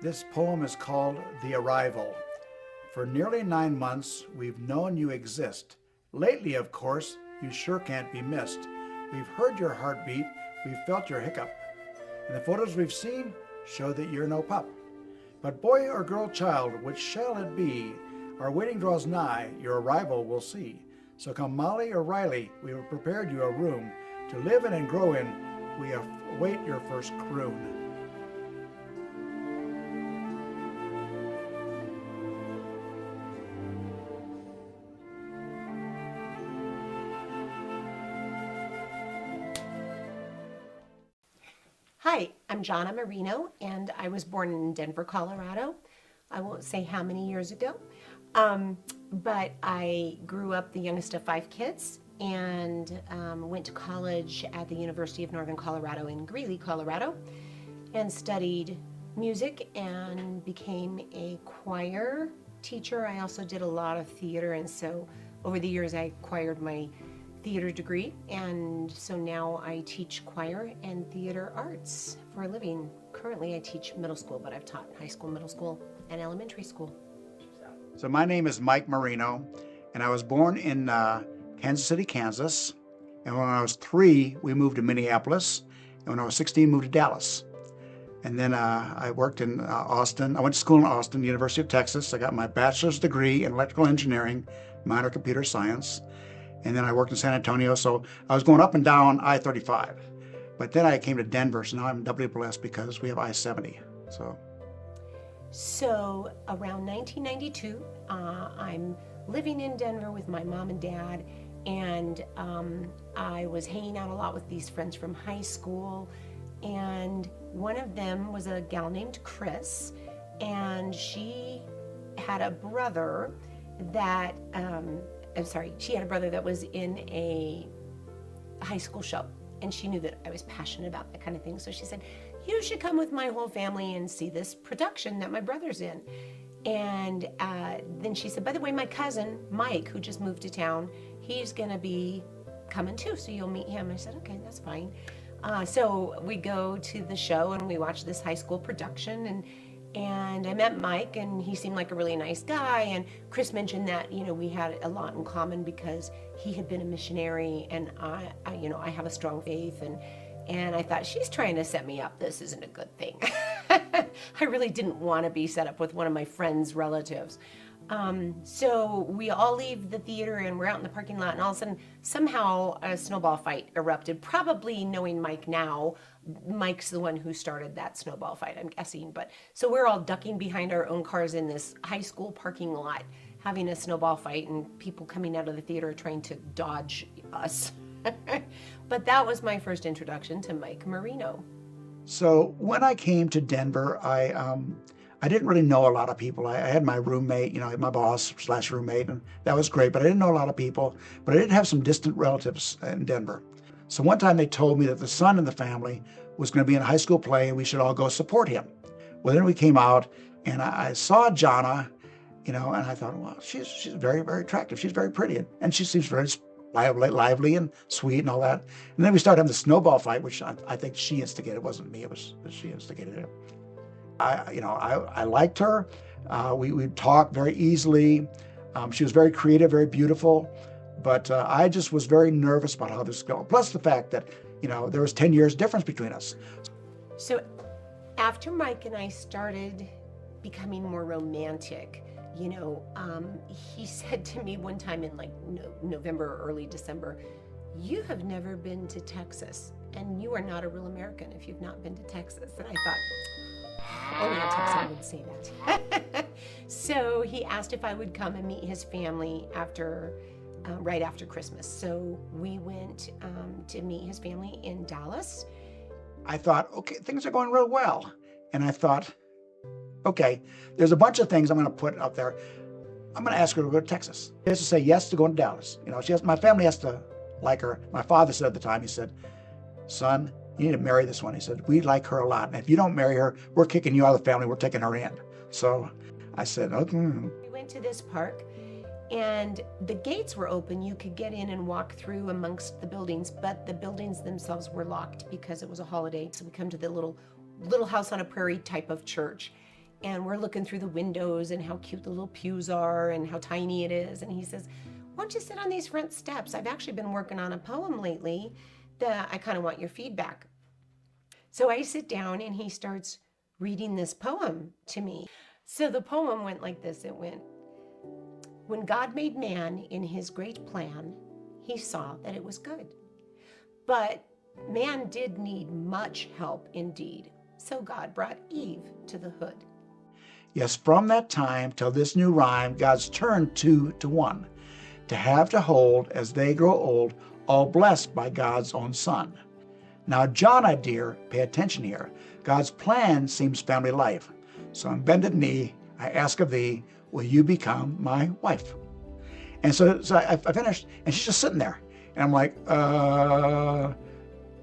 This poem is called The Arrival. For nearly 9 months, we've known you exist. Lately, of course, you sure can't be missed. We've heard your heartbeat, we've felt your hiccup. And the photos we've seen show that you're no pup. But boy or girl child, which shall it be? Our waiting draws nigh, your arrival we'll see. So come Mollie or Riley, we have prepared you a room to live in and grow in. We await your first croon. Hi, I'm Jonna Merino, and I was born in Denver, Colorado. I won't say how many years ago, but I grew up the youngest of 5 kids and went to college at the University of Northern Colorado in Greeley, Colorado, and studied music and became a choir teacher. I also did a lot of theater, and so over the years I acquired my theater degree, and so now I teach choir and theater arts for a living. Currently I teach middle school, but I've taught high school, middle school, and elementary school. So my name is Mike Merino, and I was born in Kansas City, Kansas. And when I was 3, we moved to Minneapolis. And when I was 16, moved to Dallas. And then I worked in Austin. I went to school in Austin, University of Texas. I got my bachelor's degree in electrical engineering, minor computer science. And then I worked in San Antonio, so I was going up and down I-35. But then I came to Denver, so now I'm doubly blessed because we have I-70. So around 1992, I'm living in Denver with my mom and dad, and I was hanging out a lot with these friends from high school, and one of them was a gal named Chris, and she had a brother that she had a brother that was in a high school show, and she knew that I was passionate about that kind of thing. So she said, you should come with my whole family and see this production that my brother's in. And then she said, by the way, my cousin, Mike, who just moved to town, he's gonna be coming too, so you'll meet him. I said, okay, that's fine. So we go to the show and we watch this high school production, and I met Mike, and he seemed like a really nice guy. And Chris mentioned that, we had a lot in common because he had been a missionary, and I have a strong faith, and I thought, she's trying to set me up. This isn't a good thing. I really didn't want to be set up with one of my friend's relatives. So we all leave the theater and we're out in the parking lot, and all of a sudden, somehow a snowball fight erupted. Probably knowing Mike now, Mike's the one who started that snowball fight, I'm guessing. But so we're all ducking behind our own cars in this high school parking lot, having a snowball fight, and people coming out of the theater trying to dodge us. But that was my first introduction to Mike Merino. So when I came to Denver, I didn't really know a lot of people. I had my roommate, my boss / roommate, and that was great, but I didn't know a lot of people. But I did have some distant relatives in Denver. So one time they told me that the son in the family was going to be in a high school play and we should all go support him. Well, then we came out and I saw Jonna, and I thought, well, she's very, very attractive. She's very pretty, and she seems very lively and sweet and all that. And then we started having the snowball fight, which I think she instigated. It wasn't me, it was she instigated it. I liked her. We talked very easily. She was very creative, very beautiful. But I just was very nervous about how this would go. Plus the fact that, there was 10 years difference between us. So after Mike and I started becoming more romantic, he said to me one time in November or early December, you have never been to Texas, and you are not a real American if you've not been to Texas. And I thought, only a Texan would say that. So he asked if I would come and meet his family right after Christmas. So we went to meet his family in Dallas. I thought, okay, things are going real well. And I thought, okay, there's a bunch of things I'm going to put up there. I'm going to ask her to go to Texas. She has to say yes to going to Dallas. My family has to like her. My father said at the time, he said, son, you need to marry this one. He said, we like her a lot. And if you don't marry her, we're kicking you out of the family. We're taking her in. So I said, okay. We went to this park, and the gates were open. You could get in and walk through amongst the buildings, but the buildings themselves were locked because it was a holiday. So we come to the little house on a prairie type of church. And we're looking through the windows and how cute the little pews are and how tiny it is. And he says, why don't you sit on these front steps? I've actually been working on a poem lately that I kind of want your feedback. So I sit down and he starts reading this poem to me. So the poem went like this. It went, when God made man in his great plan, he saw that it was good. But man did need much help indeed. So God brought Eve to the hood. Yes, from that time till this new rhyme, God's turned two to one, to have to hold as they grow old, all blessed by God's own Son. Now, Jonna, dear, pay attention here. God's plan seems family life. So on bended knee, I ask of thee, will you become my wife? And so I finished, and she's just sitting there. And I'm like,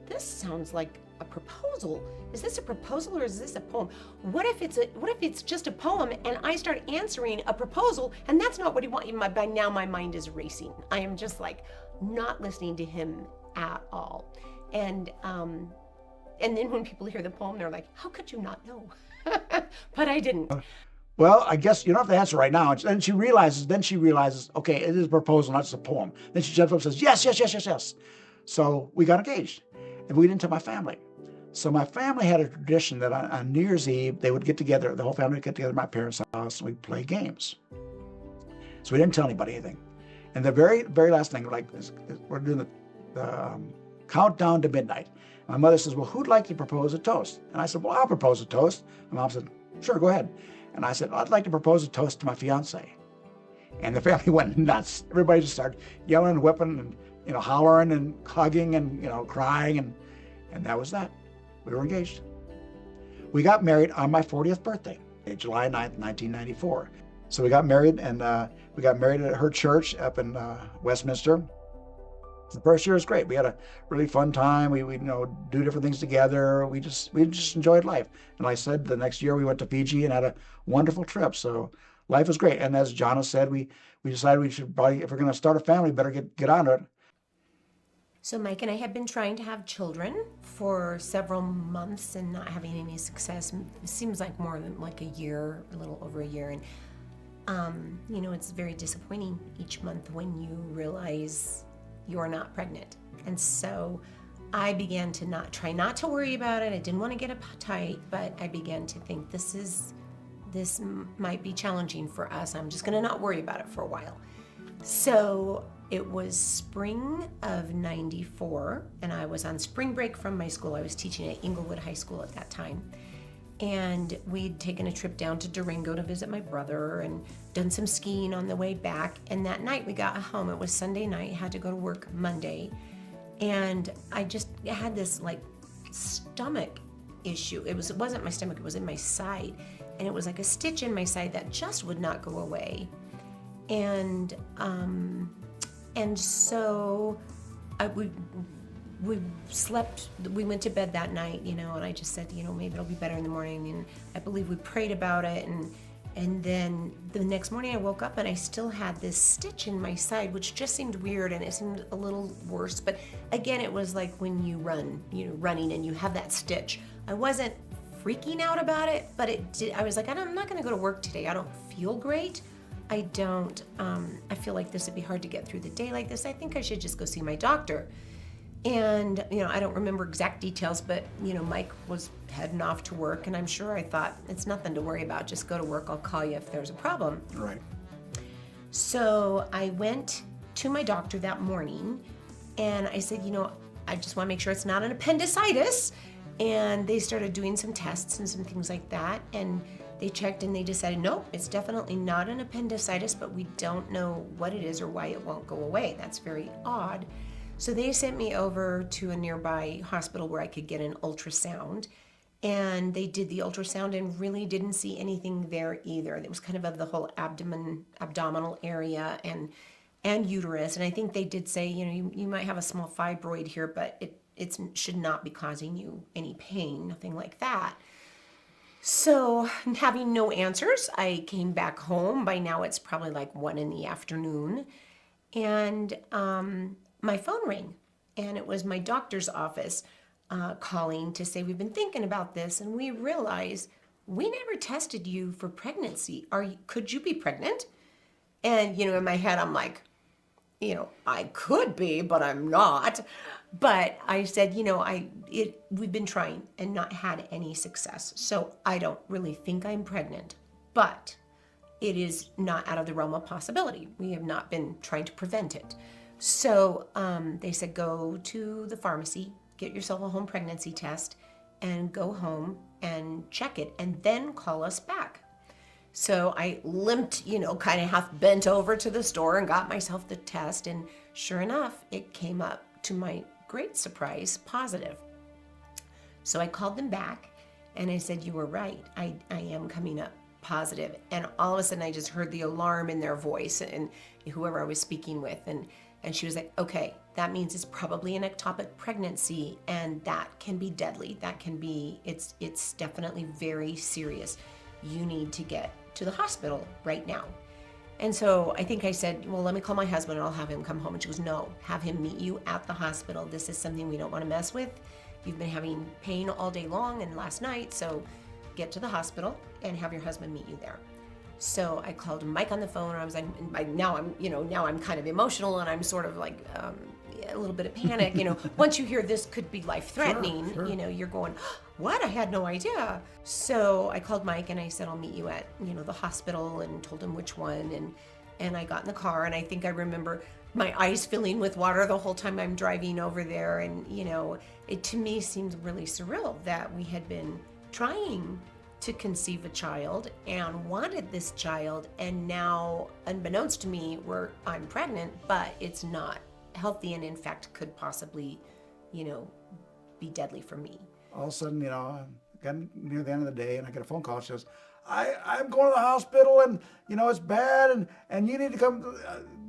This sounds like a proposal. Is this a proposal or is this a poem? What if it's just a poem and I start answering a proposal and that's not what he wants? By now my mind is racing. I am just like not listening to him at all. And then when people hear the poem, they're like, how could you not know? But I didn't. well, I guess you don't have to answer right now. And then she realizes, okay, it is a proposal, not just a poem. Then she jumps up and says, yes, yes, yes, yes, yes. So we got engaged. And we didn't tell my family. So my family had a tradition that on New Year's Eve, they would get together, the whole family would get together at my parents' house, and we'd play games. So we didn't tell anybody anything. And the very, very last thing, we're doing the countdown to midnight. My mother says, well, who'd like to propose a toast? And I said, well, I'll propose a toast. My mom said, sure, go ahead. And I said, I'd like to propose a toast to my fiance. And the family went nuts. Everybody just started yelling and whipping and, hollering and hugging and, crying. And that was that. We were engaged. We got married on my 40th birthday, July 9th, 1994. So we got married, and we got married at her church up in Westminster. The first year was great. We had a really fun time. We do different things together. We just enjoyed life. And like I said, the next year we went to Fiji and had a wonderful trip. So life was great. And as Jonna said, we decided we should probably, if we're going to start a family, better get on it. So Mike and I have been trying to have children for several months and not having any success. It seems like more than like a year, a little over a year. And, it's very disappointing each month when you realize you're not pregnant. And so I began to try not to worry about it. I didn't want to get uptight, but I began to think this might be challenging for us. I'm just going to not worry about it for a while. So it was spring of '94, and I was on spring break from my school. I was teaching at Inglewood High School at that time. And we'd taken a trip down to Durango to visit my brother and done some skiing on the way back. And that night we got home. It was Sunday night, had to go to work Monday. And I just had this like stomach issue. It wasn't my stomach, it was in my side. And it was like a stitch in my side that just would not go away. And so we slept, we went to bed that night, and I just said, maybe it'll be better in the morning. And I believe we prayed about it. And then the next morning I woke up and I still had this stitch in my side, which just seemed weird and it seemed a little worse. But again, it was like when you run, running and you have that stitch. I wasn't freaking out about it, but I was like, I'm not going to go to work today. I don't feel great. I feel like this would be hard to get through the day like this. I think I should just go see my doctor. And, I don't remember exact details, but, Mike was heading off to work, and I'm sure I thought, it's nothing to worry about. Just go to work. I'll call you if there's a problem. Right. So I went to my doctor that morning, and I said, I just want to make sure it's not an appendicitis. And they started doing some tests and some things like that, and they checked and they decided, nope, it's definitely not an appendicitis, but we don't know what it is or why it won't go away. That's very odd. So they sent me over to a nearby hospital where I could get an ultrasound. And they did the ultrasound and really didn't see anything there either. It was kind of the whole abdominal area and uterus. And I think they did say, you might have a small fibroid here, but it should not be causing you any pain, nothing like that. So having no answers, I came back home. By now it's probably like 1 PM. And my phone rang, and it was my doctor's office calling to say, we've been thinking about this, and we realize we never tested you for pregnancy. Could you be pregnant? And, in my head, I'm like, I could be, but I'm not. But I said, we've been trying and not had any success. So I don't really think I'm pregnant, but it is not out of the realm of possibility. We have not been trying to prevent it. So they said, go to the pharmacy, get yourself a home pregnancy test, and go home and check it, and then call us back. So I limped, kind of half bent over to the store and got myself the test. And sure enough, it came up, to my great surprise, positive. So I called them back and I said, you were right. I am coming up positive. And all of a sudden I just heard the alarm in their voice, and whoever I was speaking with. And she was like, okay, that means it's probably an ectopic pregnancy, and that can be deadly. That can be, it's definitely very serious. You need to get to the hospital right now. And so I think I said, well, let me call my husband and I'll have him come home. And she goes, no, have him meet you at the hospital. This is something we don't want to mess with. You've been having pain all day long and last night, so get to the hospital and have your husband meet you there. So I called Mike on the phone, and I was like, now I'm kind of emotional, and I'm sort of like a little bit of panic. Once you hear this could be life-threatening, Sure. You're going, what? I had no idea. So I called Mike and I said, I'll meet you at, the hospital, and told him which one. And I got in the car, and I think I remember my eyes filling with water the whole time I'm driving over there. And, it to me seemed really surreal that we had been trying to conceive a child and wanted this child, and now, unbeknownst to me, I'm pregnant, but it's not healthy, and in fact could possibly, be deadly for me. All of a sudden, getting near the end of the day, and I get a phone call. She goes, I'm going to the hospital, and it's bad, and you need to come.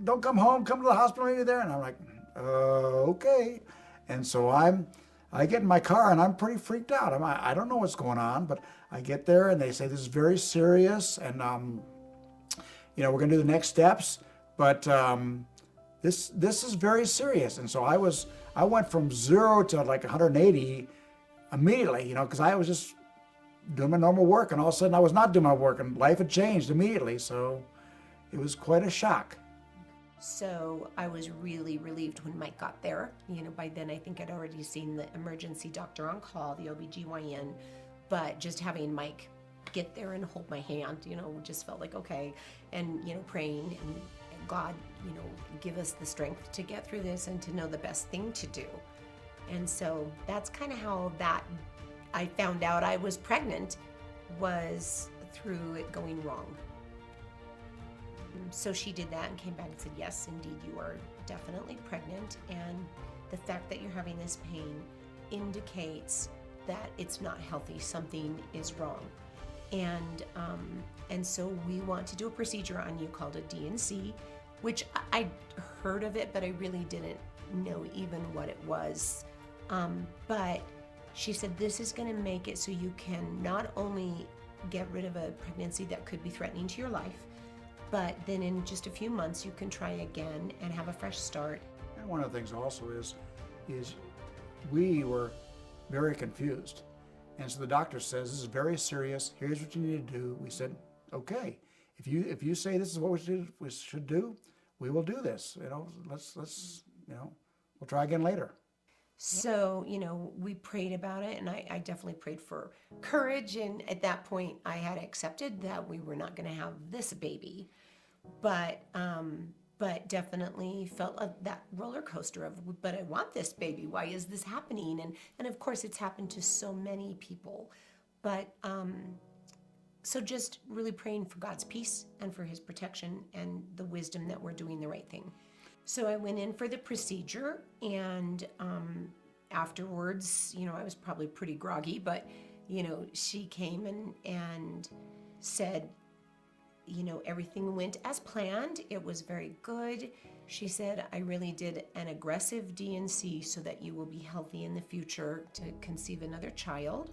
Don't come home. Come to the hospital when you're there. And I'm like, okay. And so I get in my car, and I'm pretty freaked out. I don't know what's going on, but I get there, and they say this is very serious, and we're going to do the next steps, but this is very serious. And so I went from 0 to like 180 immediately, because I was just doing my normal work, and all of a sudden I was not doing my work, and life had changed immediately. So it was quite a shock. So I was really relieved when Mike got there. By then I think I'd already seen the emergency doctor on call, the OBGYN, but just having Mike get there and hold my hand, just felt like, okay. And, praying and God, give us the strength to get through this and to know the best thing to do. And so that's kind of how that I found out I was pregnant, was through it going wrong. So she did that and came back and said, yes, indeed, you are definitely pregnant. And the fact that you're having this pain indicates that it's not healthy. Something is wrong. And so we want to do a procedure on you called a D&C, which I heard of it, but I really didn't know even what it was. But she said, this is going to make it so you can not only get rid of a pregnancy that could be threatening to your life, but then in just a few months you can try again and have a fresh start. And one of the things also is we were very confused. And so the doctor says, this is very serious. Here's what you need to do. We said, okay, if you say this is what we should do, we will do this. Let's we'll try again later. So, we prayed about it, and I definitely prayed for courage. And at that point, I had accepted that we were not going to have this baby, but definitely felt that roller coaster of, but I want this baby. Why is this happening? And of course, it's happened to so many people. But so just really praying for God's peace and for His protection and the wisdom that we're doing the right thing. So I went in for the procedure, and afterwards, I was probably pretty groggy, but, she came and said, everything went as planned. It was very good. She said, I really did an aggressive D&C so that you will be healthy in the future to conceive another child.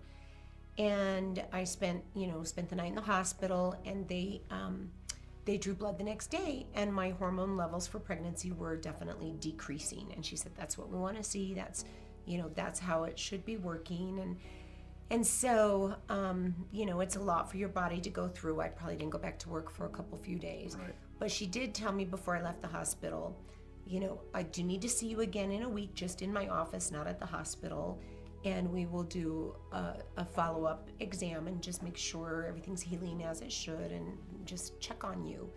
And I spent the night in the hospital, and they drew blood the next day, and my hormone levels for pregnancy were definitely decreasing. And she said, that's what we want to see. That's how it should be working. And so, it's a lot for your body to go through. I probably didn't go back to work for a few days. Right. But she did tell me before I left the hospital, I do need to see you again in a week, just in my office, not at the hospital. And we will do a follow-up exam and just make sure everything's healing as it should and just check on you.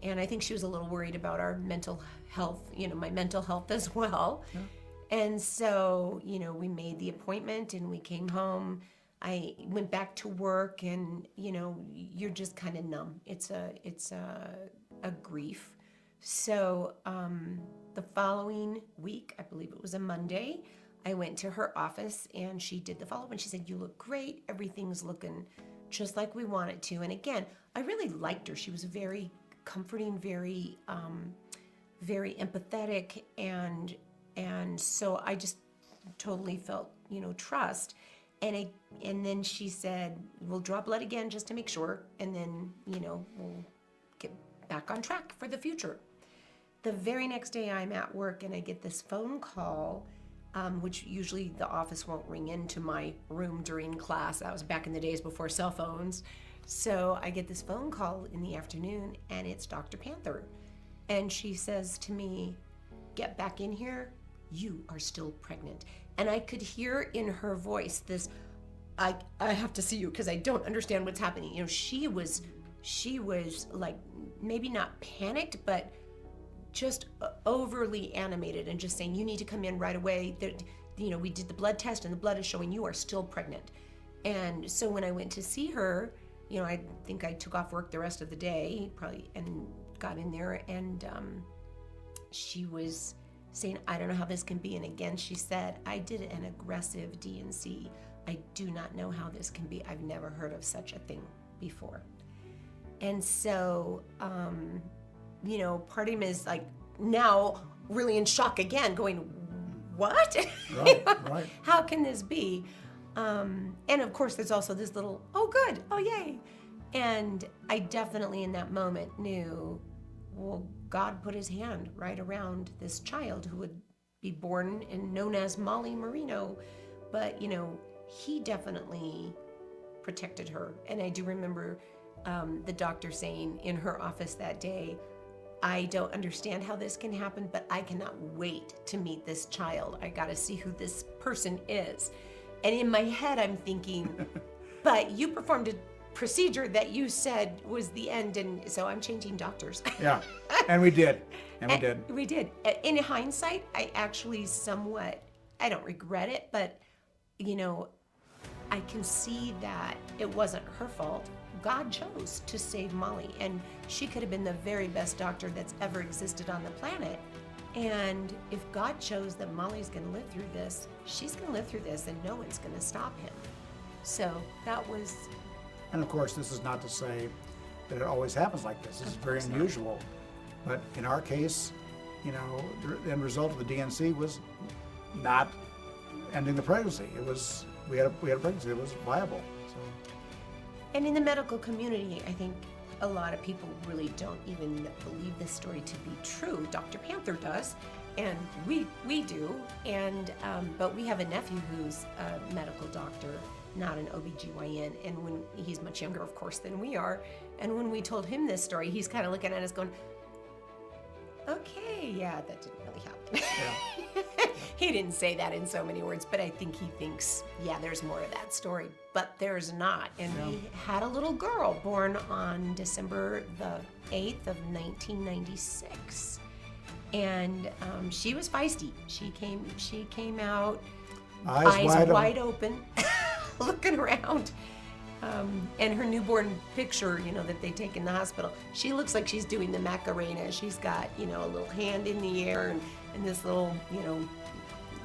And I think she was a little worried about our mental health, my mental health as well. Yeah. And so, we made the appointment and we came home. I went back to work and, you're just kind of numb. It's a grief. So the following week, I believe it was a Monday, I went to her office and she did the follow-up and she said, "You look great. Everything's looking just like we want it to." And again, I really liked her. She was very comforting, very, very empathetic. And so I just totally felt, trust. And then she said, "We'll draw blood again just to make sure. And then, we'll get back on track for the future." The very next day I'm at work and I get this phone call, which usually the office won't ring into my room during class. That was back in the days before cell phones. So I get this phone call in the afternoon and it's Dr. Panther. And she says to me, "Get back in here. You are still pregnant." And I could hear in her voice this, I have to see you because I don't understand what's happening. She was like, maybe not panicked, but just overly animated and just saying, "You need to come in right away. We did the blood test and the blood is showing you are still pregnant." And so when I went to see her, I think I took off work the rest of the day probably and got in there and she was saying, "I don't know how this can be." And again, she said, "I did an aggressive D&C. I do not know how this can be. I've never heard of such a thing before." And so, part of him is like now really in shock again, going, "What? Right. How can this be?" And of course, there's also this little, "Oh, good. Oh, yay." And I definitely in that moment knew, well, God put his hand right around this child who would be born and known as Mollie Merino. But, he definitely protected her. And I do remember the doctor saying in her office that day, "I don't understand how this can happen, but I cannot wait to meet this child. I got to see who this person is." And in my head, I'm thinking, "But you performed a procedure that you said was the end, and so I'm changing doctors." Yeah, and we did. We did. In hindsight, I actually I don't regret it, but, I can see that it wasn't her fault. God chose to save Mollie, and she could have been the very best doctor that's ever existed on the planet. And if God chose that Mollie's going to live through this, she's going to live through this, and no one's going to stop him. So that was... And of course, this is not to say that it always happens like this. This is very unusual. But in our case, the end result of the D&C was not ending the pregnancy. It was, we had a pregnancy that was viable. So. And in the medical community, I think a lot of people really don't even believe this story to be true. Dr. Panther does, and we do. And but we have a nephew who's a medical doctor, not an OBGYN, and when he's much younger, of course, than we are. And when we told him this story, he's kind of looking at us going, "Okay, yeah, that didn't really happen." Yeah. He didn't say that in so many words, but I think he thinks, yeah, there's more of that story. But there's not. And we had a little girl born on December the 8th of 1996. And she was feisty. She came out, eyes wide open, looking around. And her newborn picture, that they take in the hospital, she looks like she's doing the Macarena. She's got, a little hand in the air and this little,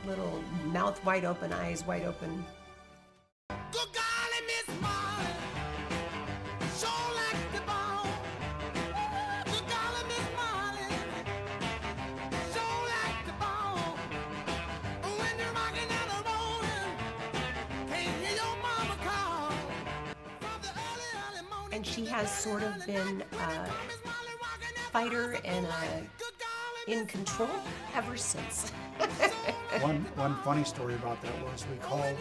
little mouth wide open, eyes wide open. Good golly, Miss Mollie, sure like the ball. Good golly, Miss Mollie, sure like the ball. When you're rocking and a rolling, can't hear your mama call. From the early morning. And she has sort of been a fighter and in control ever since. One funny story about that was we called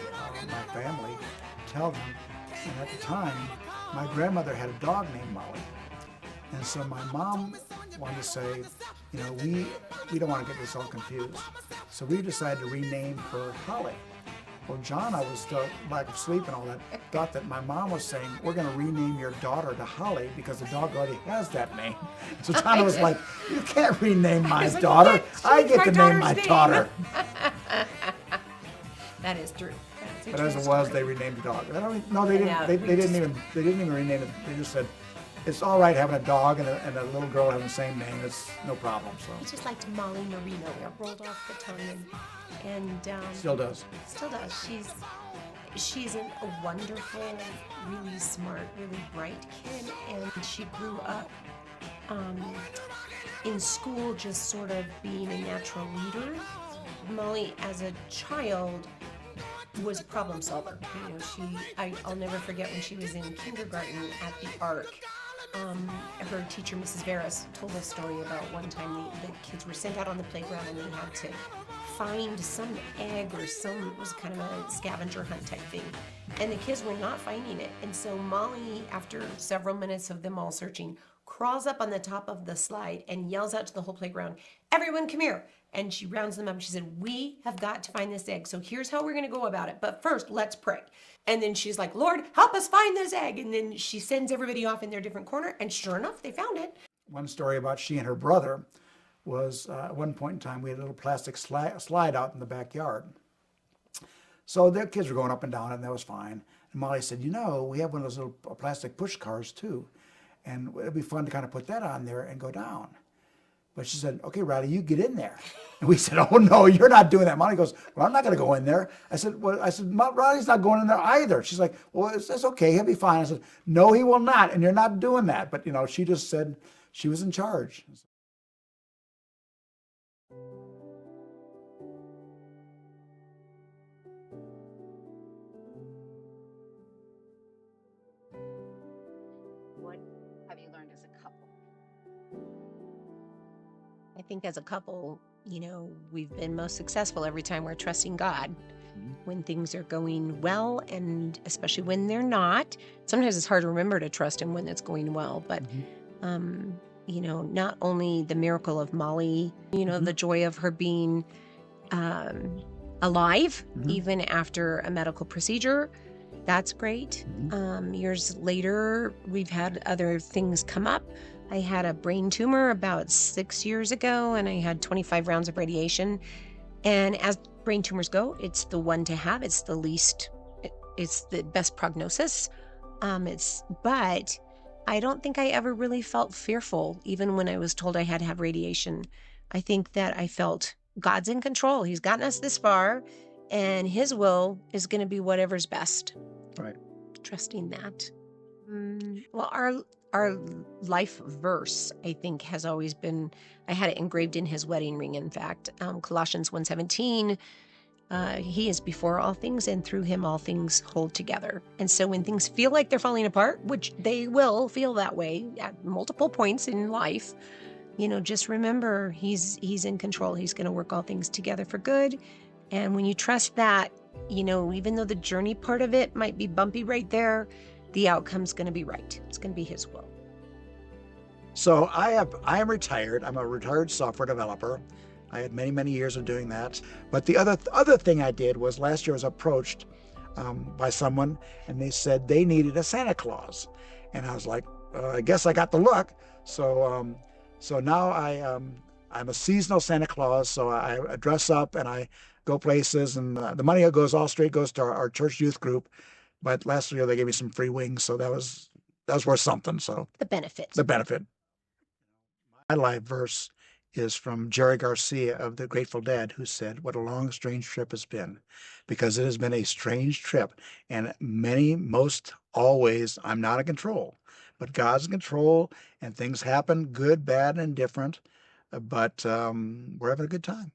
my family tell them. And at the time, my grandmother had a dog named Mollie. And so my mom wanted to say, we don't want to get this all confused. So we decided to rename her Holly. Well, John, I was still lack of sleep and all that, thought that my mom was saying, we're going to rename your daughter to Holly because the dog already has that name. So John was like, you can't rename my daughter. I get to name my daughter. That is true. But as it was, they renamed the dog. No, they didn't. They didn't even rename it. They just said, it's all right having a dog and a little girl having the same name. It's no problem. So it's just like Mollie Merino. It rolled off the tongue, and still does. Still does. She's a wonderful, really smart, really bright kid, and she grew up in school just sort of being a natural leader. Mollie, as a child, was a problem solver. I'll never forget when she was in kindergarten at the Ark. Her teacher, Mrs. Veras, told a story about one time the kids were sent out on the playground and they had to find some egg or it was kind of a scavenger hunt type thing. And the kids were not finding it. And so Mollie, after several minutes of them all searching, crawls up on the top of the slide and yells out to the whole playground, everyone come here. And she rounds them up. She said, we have got to find this egg. So here's how we're going to go about it. But first, let's pray. And then she's like, Lord, help us find this egg. And then she sends everybody off in their different corner. And sure enough, they found it. One story about she and her brother was at one point in time, we had a little plastic slide out in the backyard. So their kids were going up and down it, and that was fine. And Mollie said, we have one of those little plastic push cars too. And it'd be fun to kind of put that on there and go down. But she said, okay, Riley, you get in there. And we said, oh, no, you're not doing that. Mollie goes, well, I'm not going to go in there. I said, Riley's not going in there either. She's like, well, it's okay. He'll be fine. I said, no, he will not. And you're not doing that. But, she just said she was in charge. What have you learned as a couple? I think as a couple, we've been most successful every time we're trusting God. When things are going well, and especially when they're not. Sometimes it's hard to remember to trust Him when it's going well. But, not only the miracle of Mollie, the joy of her being alive, even after a medical procedure. That's great. Years later, we've had other things come up. I had a brain tumor about 6 years ago, and I had 25 rounds of radiation. And as brain tumors go, it's the one to have. It's the least, it's the best prognosis. But I don't think I ever really felt fearful, even when I was told I had to have radiation. I think that I felt God's in control. He's gotten us this far, and His will is going to be whatever's best. Right. Trusting that. Well, our life verse, I think, has always been, I had it engraved in his wedding ring, in fact. Colossians 1:17, He is before all things, and through Him all things hold together. And so when things feel like they're falling apart, which they will feel that way at multiple points in life, just remember He's in control. He's going to work all things together for good. And when you trust that, even though the journey part of it might be bumpy right there, the outcome's going to be right. It's going to be His will. So I am retired. I'm a retired software developer. I had many, many years of doing that. But the other thing I did was last year I was approached by someone, and they said they needed a Santa Claus. And I was like, I guess I got the look. So now I'm a seasonal Santa Claus. So I dress up and I go places, and the money goes to our church youth group. But last year they gave me some free wings, so that was worth something. So The benefit. My life verse is from Jerry Garcia of the Grateful Dead, who said, what a long, strange trip it's been, because it has been a strange trip. And most always, I'm not in control, but God's in control, and things happen, good, bad, and indifferent. But we're having a good time.